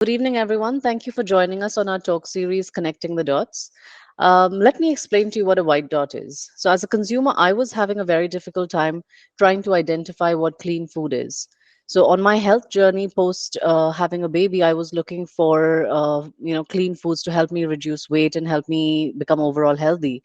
Good evening, everyone. Thank you for joining us on our talk series, Connecting the Dots. Let me explain to you what a white dot is. So, as a consumer, I was having a very difficult time trying to identify what clean food is. So, on my health journey post having a baby, I was looking for clean foods to help me reduce weight and help me become overall healthy.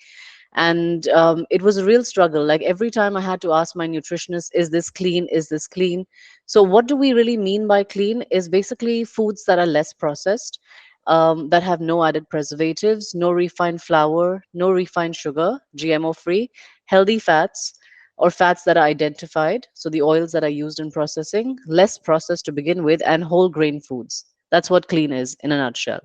And it was a real struggle. Like every time I had to ask my nutritionist, is this clean, is this clean? So what do we really mean by clean is basically foods that are less processed, that have no added preservatives, no refined flour, no refined sugar, GMO free, healthy fats, or fats that are identified, so the oils that are used in processing, less processed to begin with, and whole grain foods. That's what clean is in a nutshell.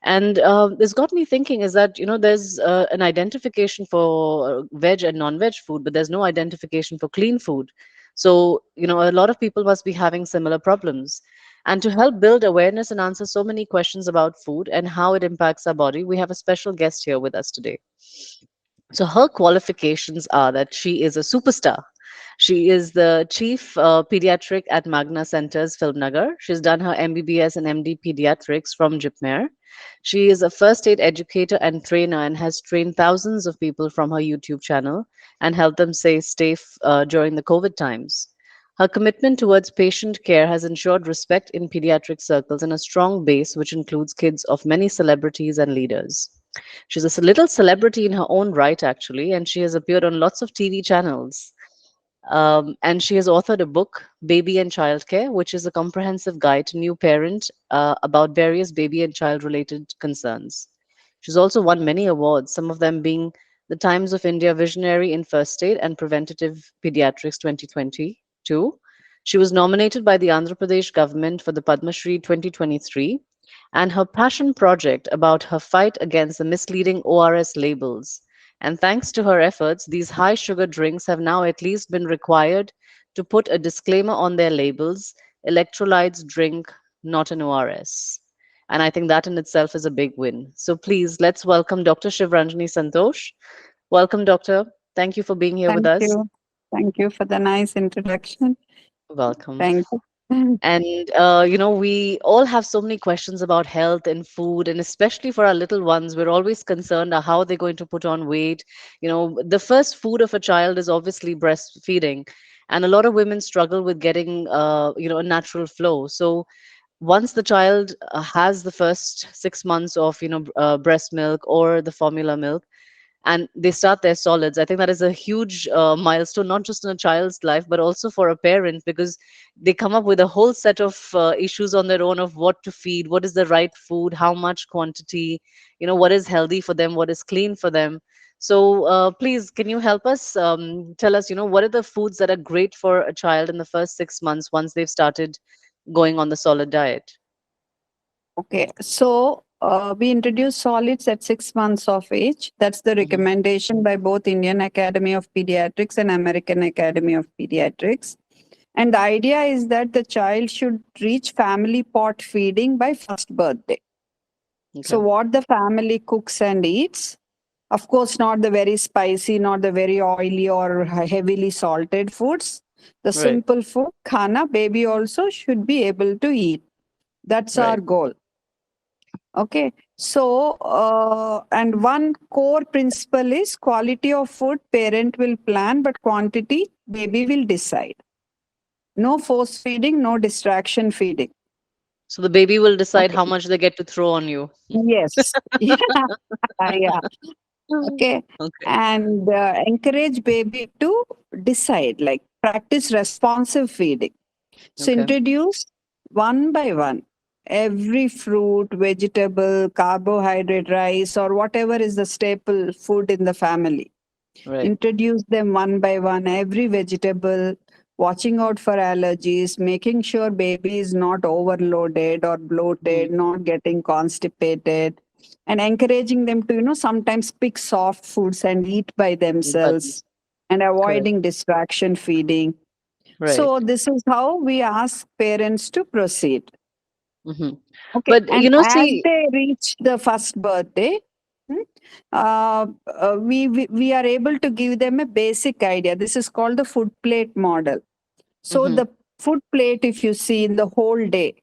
And this got me thinking is that, there's an identification for veg and non-veg food, but there's no identification for clean food. So, a lot of people must be having similar problems. And to help build awareness and answer so many questions about food and how it impacts our body, we have a special guest here with us today. So her qualifications are that she is a superstar. She is the chief pediatric at Magna Centers, Filmnagar. She's done her MBBS and MD pediatrics from Jipmer. She is a first aid educator and trainer and has trained thousands of people from her YouTube channel and helped them stay safe during the COVID times. Her commitment towards patient care has ensured respect in pediatric circles and a strong base, which includes kids of many celebrities and leaders. She's a little celebrity in her own right, actually, and she has appeared on lots of TV channels. And she has authored a book, Baby and Childcare, which is a comprehensive guide to new parent about various baby and child related concerns. She's also won many awards, some of them being the Times of India Visionary in First Aid and Preventative Pediatrics 2022. She was nominated by the Andhra Pradesh government for the Padma Shri 2023, and her passion project about her fight against the misleading ORS labels. And thanks to her efforts, these high sugar drinks have now at least been required to put a disclaimer on their labels: electrolytes drink, not an ORS. And I think that in itself is a big win. So please, let's welcome Dr. Sivaranjani Santosh. Welcome, Doctor. Thank you for being here with Thank us. you. Thank you for the nice introduction. Welcome. Thank you. And, we all have so many questions about health and food, and especially for our little ones, we're always concerned of how they're going to put on weight. The first food of a child is obviously breastfeeding, and a lot of women struggle with getting, a natural flow. So once the child has the first 6 months of, breast milk or the formula milk, and they start their solids, I think that is a huge milestone, not just in a child's life but also for a parent, because they come up with a whole set of issues on their own of what to feed, what is the right food, how much quantity, what is healthy for them, what is clean for them. So please, can you help us, tell us, what are the foods that are great for a child in the first 6 months once they've started going on the solid diet? Okay, so we introduce solids at 6 months of age. That's the Hmm. recommendation by both Indian Academy of Pediatrics and American Academy of Pediatrics. And the idea is that the child should reach family pot feeding by first birthday. So, Okay. what the family cooks and eats, of course, not the very spicy, not the very oily or heavily salted foods. The Right. simple food, khana, baby also should be able to eat. That's our Right. goal. Okay. So, and one core principle is quality of food, parent will plan, but quantity, baby will decide. No force feeding, no distraction feeding. So the baby will decide Okay. how much they get to throw on you. Yes. Yeah. Yeah. Okay. Okay. And encourage baby to decide, like practice responsive feeding. So Okay. introduce one by one every fruit, vegetable, carbohydrate, rice, or whatever is the staple food in the family. Right. Introduce them one by one, every vegetable, watching out for allergies, making sure baby is not overloaded or Mhm. bloated, not getting constipated, and encouraging them to, sometimes pick soft foods and eat by But themselves and correct. avoiding distraction feeding. Right. So, this is how we ask parents to proceed. Hmm. Okay. But And as see, they reach the first birthday, hmm, we are able to give them a basic idea. This is called the food plate model. So hmm the food plate, if you see in the whole day,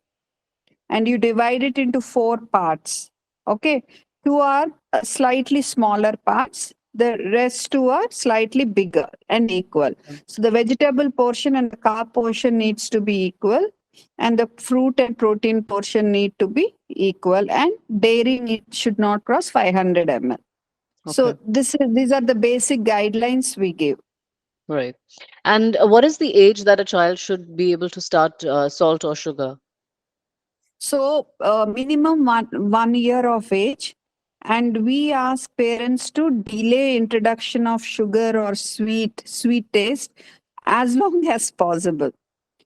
and you divide it into four parts. Okay, two are slightly smaller parts. The rest two are slightly bigger and equal. Okay. So the vegetable portion and the carb portion needs to be equal, and the fruit and protein portion need to be equal. And dairy should not cross 500 ml. So Okay. these are the basic guidelines we give. Right. And what is the age that a child should be able to start salt or sugar? So minimum 1 year of age, and we ask parents to delay introduction of sugar or sweet taste as long as possible,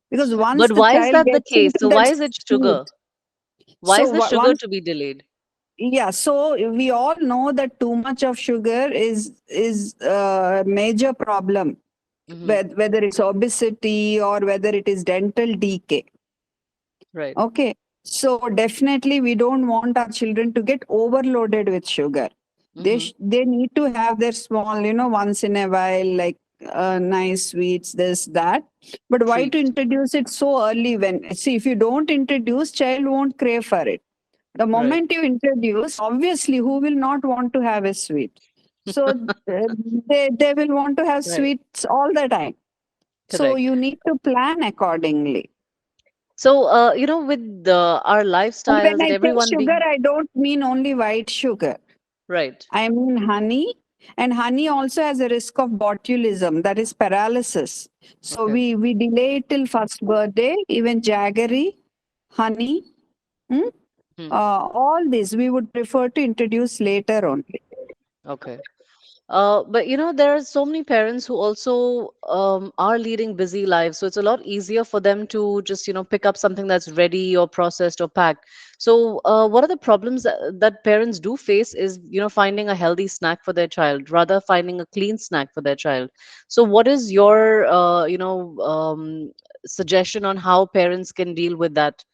because once But the why is child that the gets case? into So that why is it sweet, sugar? Why so is the sugar once, to be delayed? yeah, so we all know that too much of sugar is a major problem, Hmm. whether it's obesity or whether it is dental decay. Right. Okay. So definitely we don't want our children to get overloaded with sugar. Hmm. They need to have their small, once in a while, like nice sweets, this, that. But why to Treat. introduce it so early? When, see, if you don't introduce, child won't crave for it. The Right. moment you introduce, obviously, who will not want to have a sweet? So they will want to have Right. sweets all the time. So Correct. you need to plan accordingly. So, with our And lifestyles when and I say everyone sugar, being I don't mean only white sugar. right. I mean honey. And honey also has a risk of botulism, that is paralysis. So Okay. we delay it till first birthday, even jaggery, honey, hmm? Hmm. All this we would prefer to introduce later only. Okay. But there are so many parents who also are leading busy lives, so it's a lot easier for them to just pick up something that's ready or processed or packed. So, what are the problems that parents do face is finding a healthy snack for their child, rather finding a clean snack for their child. So, what is your suggestion on how parents can deal with that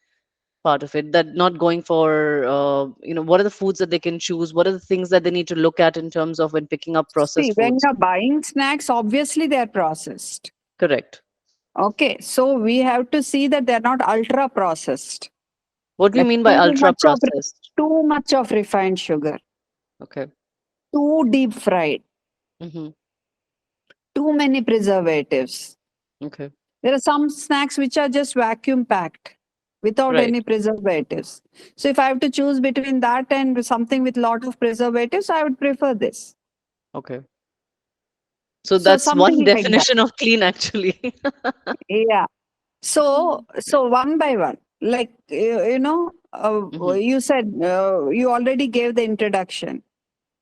part of it, that not going for what are the foods that they can choose, what are the things that they need to look at in terms of when picking up See, processed when foods? you're buying snacks, obviously they're processed. Correct. Okay, so we have to see that they're not ultra processed, What do you like mean by ultra processed? too much of refined sugar, Okay. too deep fried, Mm-hmm. too many preservatives. Okay. There are some snacks which are just vacuum packed without Right. any preservatives. So if I have to choose between that and something with lot of preservatives, I would prefer this. Okay. So So that's one something like that. definition of clean actually. Yeah. So one by one, like Hmm. you said you already gave the introduction.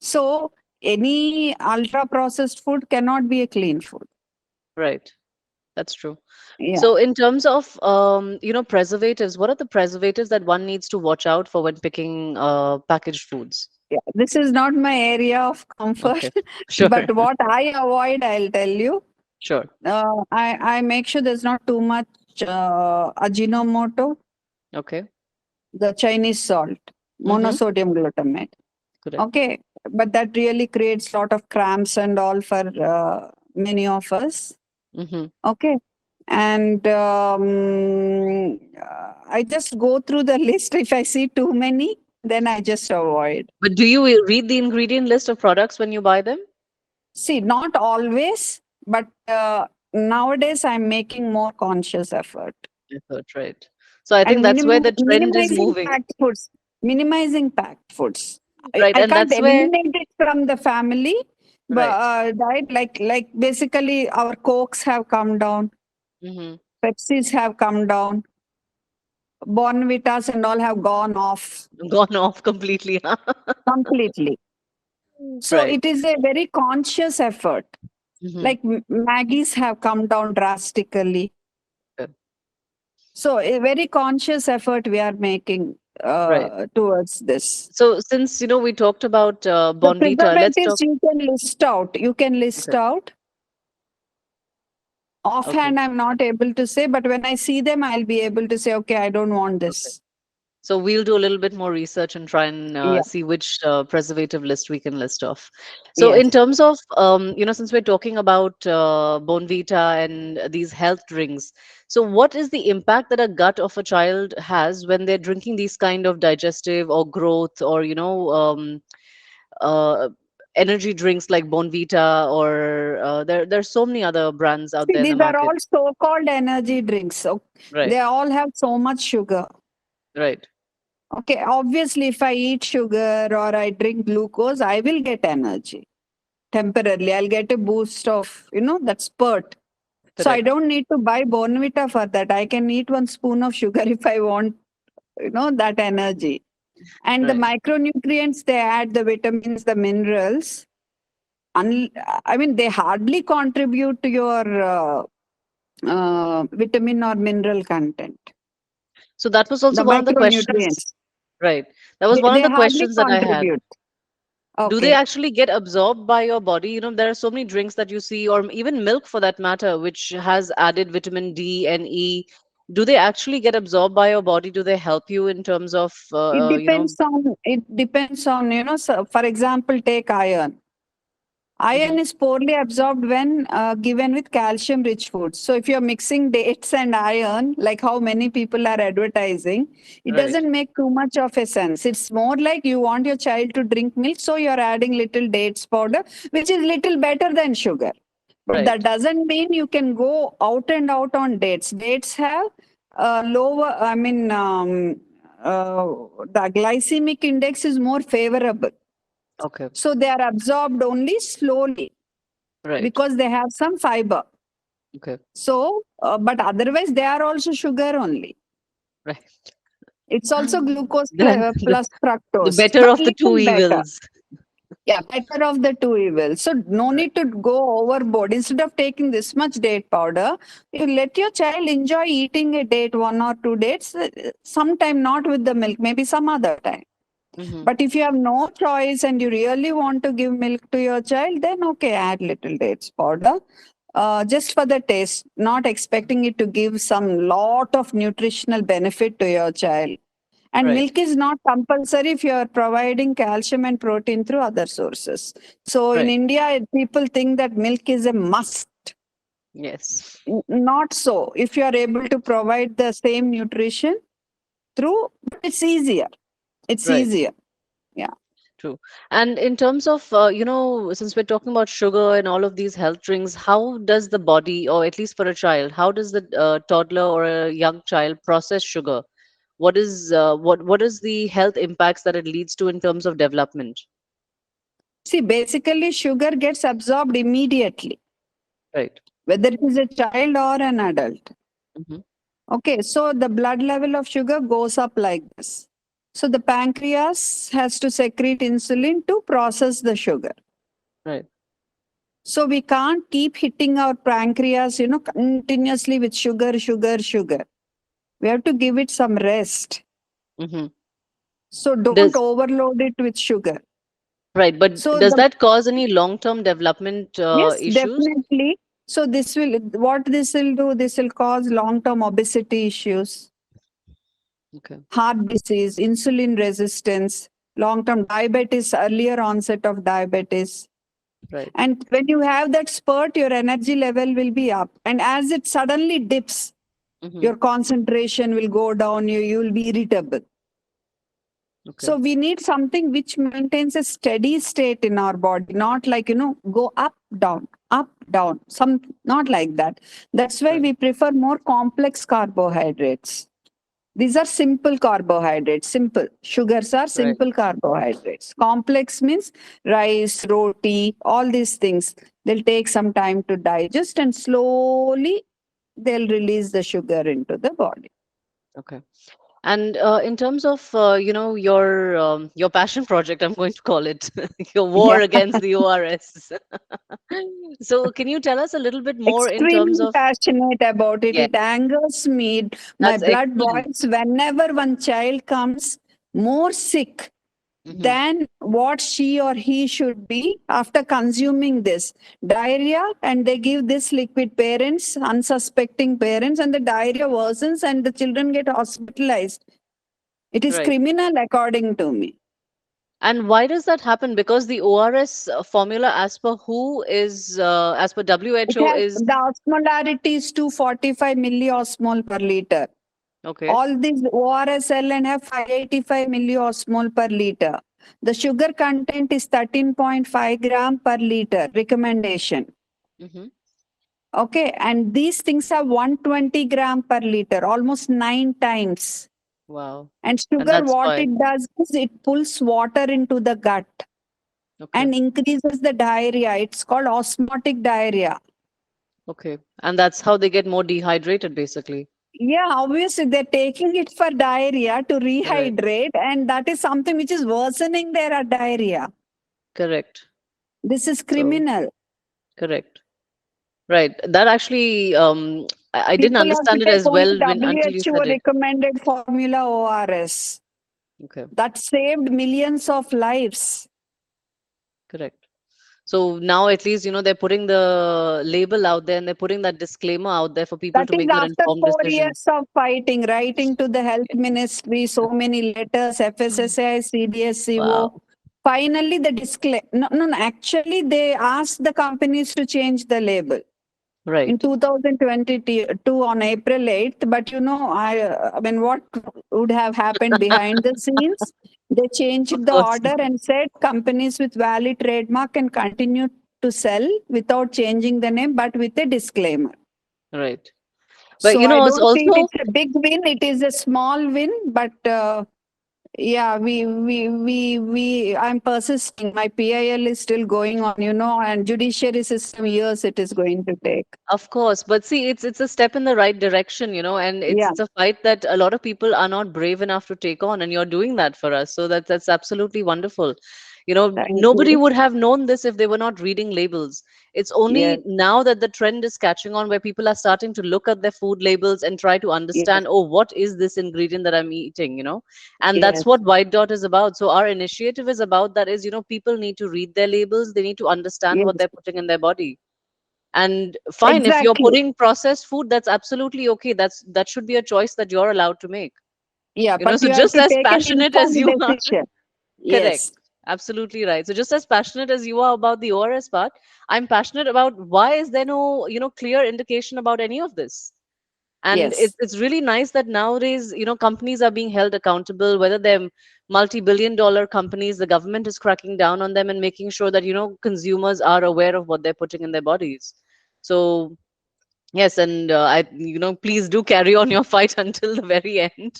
So any ultra processed food cannot be a clean food. Right. That's true. Yeah. So in terms of preservatives, what are the preservatives that one needs to watch out for when picking packaged foods? Yeah, this is not my area of comfort, Okay. Sure. but what I avoid, I'll tell you. Sure. I make sure there's not too much Ajinomoto, Okay. the Chinese salt, Mm-hmm. monosodium glutamate. Correct. Okay, but that really creates a lot of cramps and all for many of us. Mm-hmm. Okay, and I just go through the list. If I see too many, then I just avoid. But do you read the ingredient list of products when you buy them? See, not always, but nowadays I'm making more conscious effort Effort, right. So I think and that's where the trend is minimizing moving, packed foods. Minimizing packed foods. right? I And can't that's where, eliminate it from the family, but right. diet, like basically our cokes have come down, Hmm. Pepsis have come down, Bonvitas and all have gone off Gone off completely. Huh? completely. So Right. it is a very conscious effort. Hmm. Like Maggies have come down drastically. So a very conscious effort we are making Right. towards this. So since we talked about The Bonvita, let's preservatives talk. you can list out. You can list Okay. out. Okay. Offhand, I'm not able to say, but when I see them, I'll be able to say, okay, I don't want Okay. this. So we'll do a little bit more research and try and Yeah. see which preservative list we can list off. So in Yes. terms of, since we're talking about Bonvita and these health drinks, so what is the impact that a gut of a child has when they're drinking these kind of digestive or growth or, uh, energy drinks like Bonvita or there's so many other brands out See, there in the these are market. all so-called energy drinks. So Right, they all have so much sugar. right, Okay, obviously, if I eat sugar or I drink glucose, I will get energy temporarily. I'll get a boost of, that spurt. So I correct, don't need to buy Bonvita for that. I can eat one spoon of sugar if I want, that energy. And the right. micronutrients they add, the vitamins, the minerals, I mean, they hardly contribute to your vitamin or mineral content. So that was also The one of the questions. micronutrients, Right. That was one of they the hardly questions that I had. contribute. Do they Okay. actually get absorbed by your body? There are so many drinks that you see, or even milk for that matter, which has added vitamin D and E. Do they actually get absorbed by your body? Do they help you in terms of, It depends on, so for example, take iron. Iron hmm is poorly absorbed when given with calcium rich foods. So, if you're mixing dates and iron, like how many people are advertising, it right, doesn't make too much of a sense. It's more like you want your child to drink milk, so you're adding little dates powder, which is little better than sugar. But that right. doesn't mean you can go out and out on dates. Dates have lower, uh, the glycemic index is more favorable. Okay, So they are absorbed only slowly right, because they have some fiber. okay, So, but otherwise, they are also sugar only. right. It's also glucose Then plus the fructose, better but of the two little better. evils. Yeah, better of the two evils. So, no Right, need to go overboard. Instead of taking this much date powder, you let your child enjoy eating a date, 1 or 2 dates, sometime not with the milk, maybe some other time. hmm But if you have no choice and you really want to give milk to your child, then okay, add little dates powder. Just for the taste, not expecting it to give some lot of nutritional benefit to your child. And right, milk is not compulsory if you are providing calcium and protein through other sources. So in right. India, people think that milk is a must. Yes, Not so. If you are able to provide the same nutrition through, but it's easier. It's right. easier. Yeah. True. And in terms of, since we're talking about sugar and all of these health drinks, how does the body, or at least for a child, how does the toddler or a young child process sugar? What is the health impacts that it leads to in terms of development? See, basically, sugar gets absorbed immediately, Right. whether it is a child or an adult. hmm Okay, so the blood level of sugar goes up like this. So the pancreas has to secrete insulin to process the sugar. Right. So we can't keep hitting our pancreas, continuously with sugar, sugar, sugar. We have to give it some rest. hmm So don't Does overload it with sugar. right, but So does the that cause any long-term development yes, issues? definitely. So this will do, this will cause long-term obesity issues, Okay. heart disease, insulin resistance, long-term diabetes, earlier onset of diabetes. Right. And when you have that spurt, your energy level will be up. And as it suddenly dips, hmm your concentration will go down, you will be irritable. Okay. So we need something which maintains a steady state in our body, not like, go up, down, some not like that. That's why Right. we prefer more complex carbohydrates. These are simple carbohydrates, simple. Sugars are Right. simple carbohydrates. Complex means rice, roti, all these things. They'll take some time to digest and slowly they'll release the sugar into the body. Okay. And in terms of your passion project, I'm going to call it your war Yeah. against the ORS. So can you tell us a little bit more in terms Extremely of passionate about it. yeah, It angers me. My that's blood excellent. boils whenever one child comes more sick hmm than what she or he should be after consuming this diarrhea, and they give this liquid, parents, unsuspecting parents, and the diarrhea worsens and the children get hospitalized. It is Right. criminal according to me. And why does that happen? Because the ORS formula, as per who is, as per It WHO, has is the osmolarity is 245 milliosmol per liter. okay. All these ORSL and have 585 milliosmol per liter. The sugar content is 13.5 gram per liter recommendation. Hmm. Okay, and these things are 120 gram per liter, almost 9 times. Wow. And And sugar, that's what why. it does is it pulls water into the gut Okay. and increases the diarrhea. It's called osmotic diarrhea. Okay. And that's how they get more dehydrated, basically. Yeah, obviously they're taking it for diarrhea to Right. rehydrate, and that is something which is worsening their diarrhea. Correct. This is So, criminal. correct. Right. That actually, I didn't People have to understand it take as only well when until you WHO said it. recommended formula ORS. Okay. That saved millions of lives. Correct. So now at least, they're putting the label out there and they're putting that disclaimer out there for people That to is make that after informed four decision. years of fighting, writing to the health Yes. ministry, so many letters, FSSAI, CDSCO. Wow. Finally, the disclaimer. No, no, no, actually, they asked the companies to change the label in Right. 2022 on April 8th. But I mean, what would have happened behind the scenes? They Of changed the course. order and said companies with valid trademark can continue to sell without changing the name, but with a disclaimer. Right. But So I it's don't see it. also, It's a big win. It is a small win, but yeah, I'm persisting. My PIL is still going on, and judiciary system years it is going to take. of course, but see, it's a step in the right direction, and it's Yeah, it's a fight that a lot of people are not brave enough to take on, and you're doing that for us. So that's absolutely wonderful. thank Nobody you. would have known this if they were not reading labels. It's Yes, only now that the trend is catching on where people are starting to look at their food labels and try to yes, understand, oh, what is this ingredient that I'm eating, And that's yes, what White Dot is about. So our initiative is about that is, people need to read their labels, they need to understand what yes. they're putting in their body. And fine, if you're Exactly. putting processed food, that's absolutely okay. That should be a choice that you're allowed to make. Yeah, but So you have just to as take an passionate as informed you are, decision. correct. Yes, Absolutely right. So just as passionate as you are about the ORS part, I'm passionate about why is there no, clear indication about any of this. And yes, it's really nice that nowadays, companies are being held accountable, whether they're multi-billion-dollar companies, the government is cracking down on them and making sure that, consumers are aware of what they're putting in their bodies. So yes, and please do carry on your fight until the very end, sure,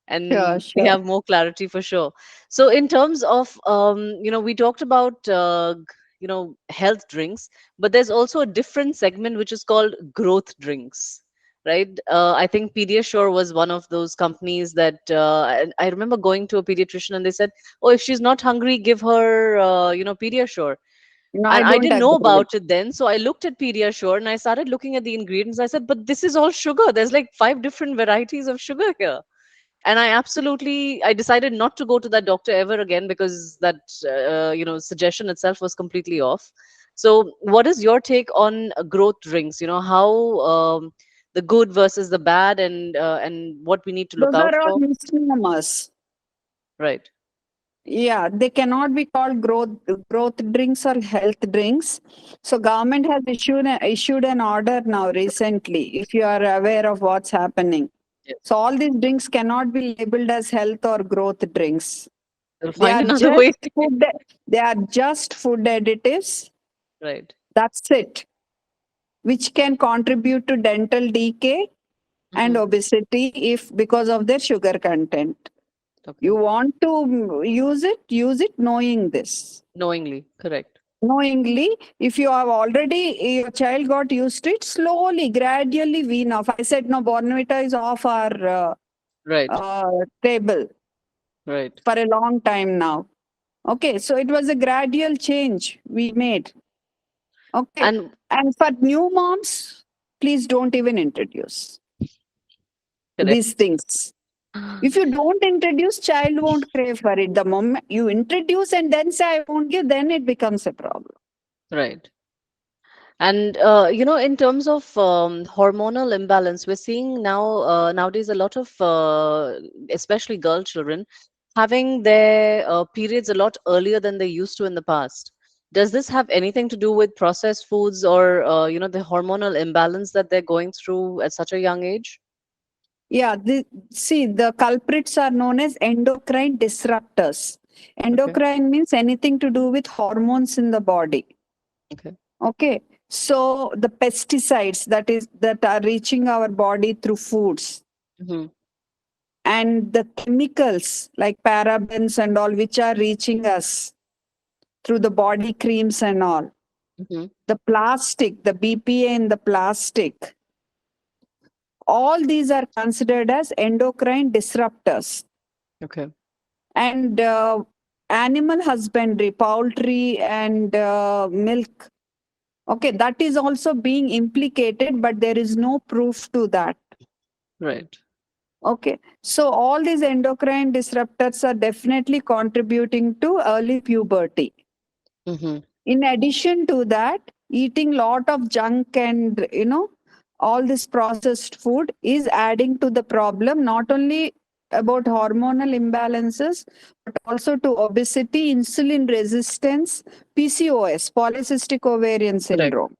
and we sure. have more clarity for sure. So, in terms of, we talked about, health drinks, but there's also a different segment which is called growth drinks, right? I think Pediasure was one of those companies that I remember going to a pediatrician and they said, "Oh, if she's not hungry, give her, Pediasure." No, I And I don't didn't know agree with. about it then. So I looked at Pediasure and I started looking at the ingredients. I said, but this is all sugar. There's like five different varieties of sugar here. And I decided not to go to that doctor ever again because that, suggestion itself was completely off. So what is your take on growth drinks? How, the good versus the bad, and what we need to look Those out are all for? misnomers. Right. Yeah, they cannot be called growth drinks or health drinks. So government has issued an order now recently, if you are aware of what's happening. Yes. So all these drinks cannot be labeled as health or growth drinks. We'll They find are another just way. they are just food additives. Right. That's it, which can contribute to dental decay and Hmm. obesity if because of their sugar content. Okay. You want to use it knowing this. Knowingly. Correct. Knowingly, if you have already, your child got used to it, slowly, gradually wean off. I said, no, Bornvita is off our Right. table Right. for a long time now. Okay, so it was a gradual change we made. Okay, And and for new moms, please don't even introduce these correct. things. If you don't introduce, child won't crave for it. The moment you introduce and then say I won't give, then it becomes a problem. Right. And in terms of hormonal imbalance, we're seeing nowadays a lot of, especially girl children, having their periods a lot earlier than they used to in the past. Does this have anything to do with processed foods or the hormonal imbalance that they're going through at such a young age? Yeah, see, the culprits are known as endocrine disruptors. Okay. Endocrine means anything to do with hormones in the body. Okay. Okay. So the pesticides that are reaching our body through foods, Hmm. and the chemicals like parabens and all which are reaching us through the body creams and all. Hmm. The plastic, the BPA in the plastic, all these are considered as endocrine disruptors. Okay. And animal husbandry, poultry and milk, okay, that is also being implicated, but there is no proof to that. Right. Okay, so all these endocrine disruptors are definitely contributing to early puberty. Hmm. In addition to that, eating lot of junk and all this processed food is adding to the problem, not only about hormonal imbalances but also to obesity, insulin resistance, PCOS, polycystic ovarian Correct. syndrome.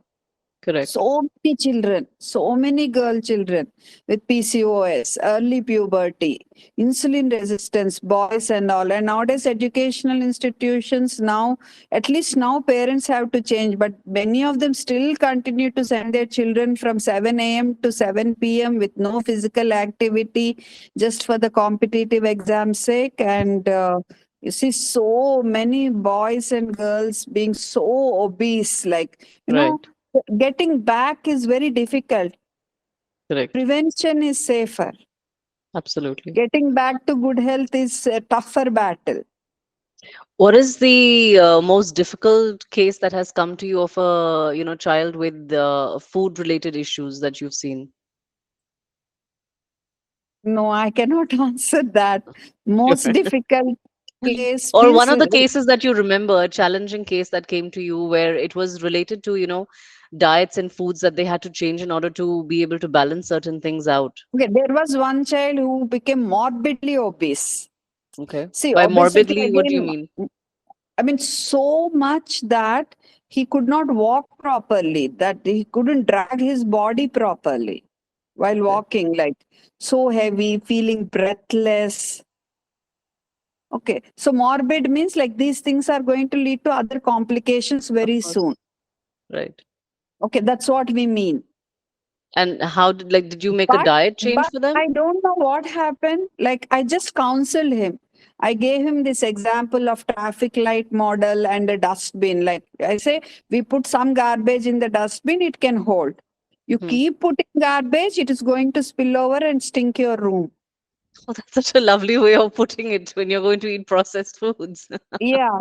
Correct. So many children, so many girl children with PCOS, early puberty, insulin resistance, boys and all. And nowadays, educational institutions now, at least now, parents have to change, but many of them still continue to send their children from 7 a.m. to 7 p.m. with no physical activity just for the competitive exam sake. And you see so many boys and girls being so obese, like, Right. getting back is very difficult. Correct. Prevention is safer. Absolutely. Getting back to good health is a tougher battle. What is the most difficult case that has come to you of a child with food related issues that you've seen? No, I cannot answer that. Most Sure. difficult case Or means one of the cases that you remember, a challenging case that came to you where it was related to diets and foods that they had to change in order to be able to balance certain things out. okay, there was one child who became morbidly obese. Okay. See, By obesity morbidly, what do you again, mean? I mean, so much that he could not walk properly, that he couldn't drag his body properly while Okay. walking, like so heavy, feeling breathless. Okay, so morbid means like these things are going to lead to other complications Of very course. soon. Right. Okay, that's what we mean. And how did you make a But diet change but for them? I don't know what happened. Like I just counseled him. I gave him this example of traffic light model and a dustbin. Like I say, we put some garbage in the dustbin, it can hold. You Hmm. keep putting garbage, it is going to spill over and stink your room. Oh, that's such a lovely way of putting it when you're going to eat processed foods. Yeah.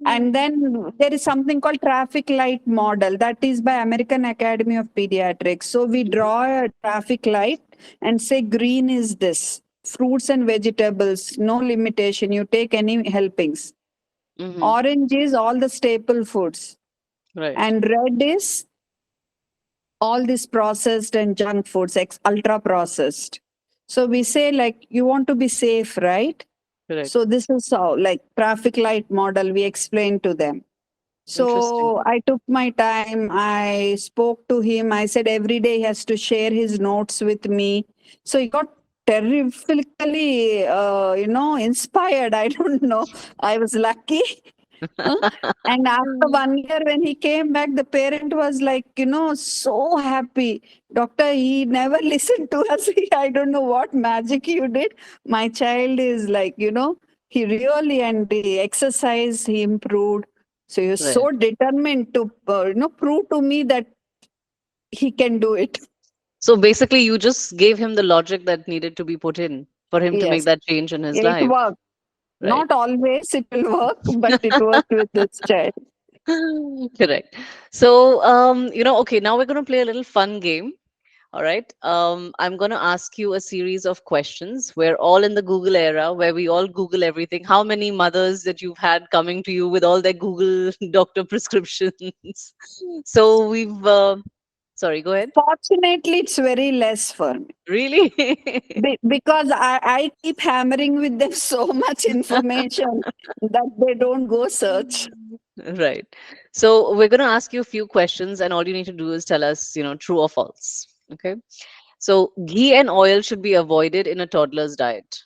And then there is something called traffic light model that is by American Academy of Pediatrics. So we Hmm. draw a traffic light and say green is this, fruits and vegetables, no limitation. You take any helpings. Hmm. Orange is all the staple foods, Right. and red is all these processed and junk foods, ultra processed. So we say like you want to be safe, right? So Correct. this is how like traffic light model we explain to them. Interesting. So I took my time. I spoke to him. I said every day he has to share his notes with me. So he got terrifically, inspired. I don't know. I was lucky. Huh? And after 1 year, when he came back, the parent was like, so happy. Doctor, he never listened to us. I don't know what magic you did. My child is like, he really, and the exercise, he improved. So he was Right. so determined to, prove to me that he can do it. So basically, you just gave him the logic that needed to be put in for him to make Yes, that change in his it life. worked. Right. Not always it will work, but it worked with this child. Correct. So, okay, now we're going to play a little fun game. All right. I'm going to ask you a series of questions. We're all in the Google era where we all Google everything. How many mothers that you've had coming to you with all their Google doctor prescriptions? So we've, sorry, go ahead. Fortunately, it's very less for me. Really? Because I keep hammering with them so much information that they don't go search. Right. So we're going to ask you a few questions, and all you need to do is tell us, true or false. Okay. So ghee and oil should be avoided in a toddler's diet.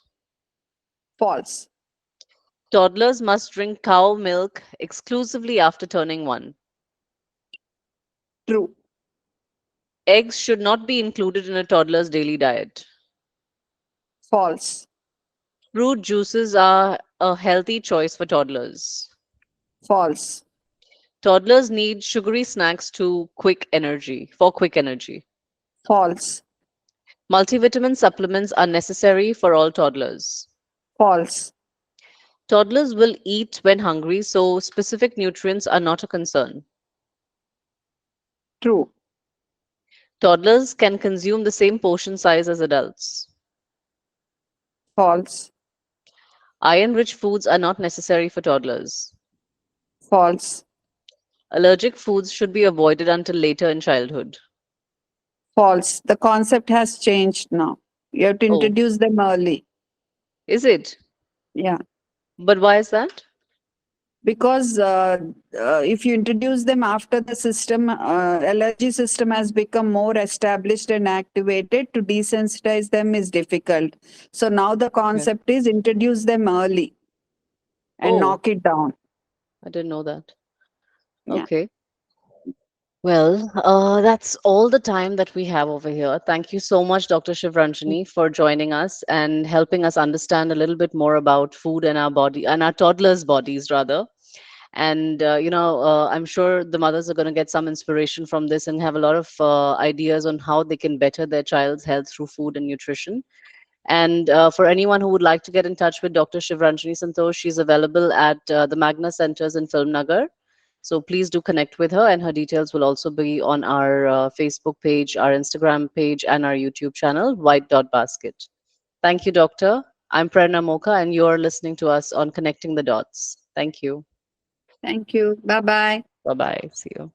False. Toddlers must drink cow milk exclusively after turning 1. True. Eggs should not be included in a toddler's daily diet. False. Fruit juices are a healthy choice for toddlers. False. Toddlers need sugary snacks for quick energy. False. Multivitamin supplements are necessary for all toddlers. False. Toddlers will eat when hungry, so specific nutrients are not a concern. True. Toddlers can consume the same portion size as adults. False. Iron rich foods are not necessary for toddlers. False. Allergic foods should be avoided until later in childhood. False. The concept has changed now. You have to Oh, introduce them early. is it? Yeah. But why is that? Because if you introduce them after the system, allergy system has become more established and activated, to desensitize them is difficult. So now the Okay. concept is introduce them early and Oh, knock it down. I didn't know that. Yeah. Okay. Well, that's all the time that we have over here. Thank you so much, Dr. Shivranjani, for joining us and helping us understand a little bit more about food and our body and our toddlers' bodies, rather. And I'm sure the mothers are going to get some inspiration from this and have a lot of ideas on how they can better their child's health through food and nutrition. And for anyone who would like to get in touch with Dr. Shivranjani Santosh, she's available at the Magna Centers in Film Nagar. So please do connect with her, and her details will also be on our Facebook page, our Instagram page, and our YouTube channel, White Dot Basket. Thank you, Doctor. I'm Prerna Moka, and you're listening to us on Connecting the Dots. Thank you. Thank you. Bye bye. Bye bye. See you.